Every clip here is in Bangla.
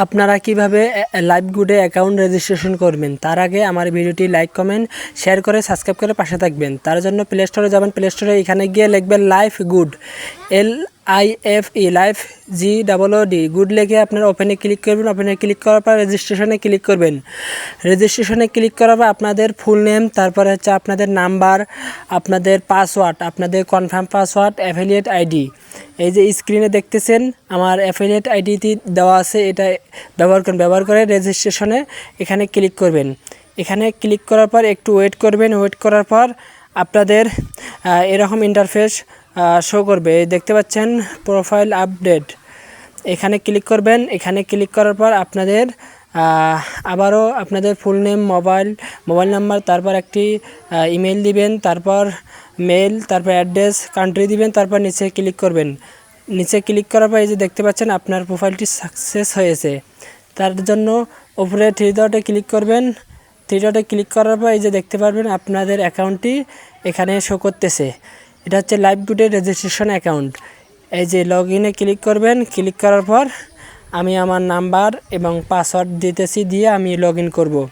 আপনারা কিভাবে লাইভগুডে অ্যাকাউন্ট রেজিস্ট্রেশন করবেন তার আগে আমার ভিডিওটি লাইক কমেন্ট শেয়ার করে সাবস্ক্রাইব করে পাশে থাকবেন। তার জন্য প্লে স্টোরে যাবেন, প্লে স্টোরে এখানে গিয়ে লিখবেন LiveGood, LIFE life GOOD good লিখে আপনারা ওপেনে ক্লিক করবেন। ওপেনে ক্লিক করার পর রেজিস্ট্রেশনে ক্লিক করবেন। রেজিস্ট্রেশনে ক্লিক করার পর আপনাদের ফুল নেম, তারপরে হচ্ছে আপনাদের নাম্বার, আপনাদের পাসওয়ার্ড, আপনাদের কনফার্ম পাসওয়ার্ড, অ্যাফিলিয়েট আইডি, এই যে স্ক্রিনে দেখতেছেন আমার অ্যাফিলিয়েট আইডিটি দেওয়া আছে, এটা ব্যবহার করে রেজিস্ট্রেশনে এখানে ক্লিক করবেন। এখানে ক্লিক করার পর একটু ওয়েট করবেন। ওয়েট করার পর আপনাদের এরকম ইন্টারফেস শো করবে, দেখতে পাচ্ছেন প্রোফাইল আপডেট, এখানে ক্লিক করবেন। এখানে ক্লিক করার পর আপনাদের আবারও আপনাদের ফুল নেম, মোবাইল নাম্বার, তারপর একটি ইমেল দিবেন, তারপর মেল, তারপর অ্যাড্রেস, কান্ট্রি দিবেন, তারপর নিচে ক্লিক করবেন। নিচে ক্লিক করার পর এই যে দেখতে পাচ্ছেন আপনার প্রোফাইলটি সাকসেস হয়েছে। তার জন্য উপরে থ্রি ডটে ক্লিক করবেন। থ্রি ডটে ক্লিক করার পর এই যে দেখতে পারবেন আপনাদের অ্যাকাউন্টটি এখানে শো করতেছে। এটা হচ্ছে লাইভগুডের রেজিস্ট্রেশন অ্যাকাউন্ট। এই যে লগ ইনে ক্লিক করবেন। ক্লিক করার পর আমি আমার নাম্বার এবং পাসওয়ার্ড দিতেছি, দিয়ে আমি লগ ইন করবো।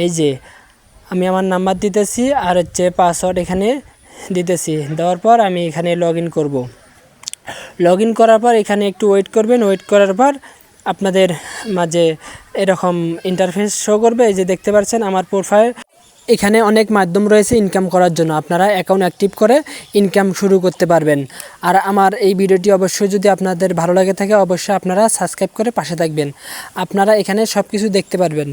এই যে আমি আমার নাম্বার দিতেছি আর হচ্ছে পাসওয়ার্ড এখানে দিতেছি, দেওয়ার পর আমি এখানে লগ ইন করবো। লগ ইন করার পর এখানে একটু ওয়েট করবেন। ওয়েট করার পর আপনাদের মাঝে এরকম ইন্টারফেস শো করবে। এই যে দেখতে পাচ্ছেন আমার প্রোফাইল, এখানে অনেক মাধ্যম রয়েছে ইনকাম করার জন্য। আপনারা অ্যাকাউন্ট অ্যাক্টিভ করে ইনকাম শুরু করতে পারবেন। আর আমার এই ভিডিওটি অবশ্যই যদি আপনাদের ভালো লাগে থাকে অবশ্যই আপনারা সাবস্ক্রাইব করে পাশে থাকবেন। আপনারা এখানে সব কিছু দেখতে পারবেন।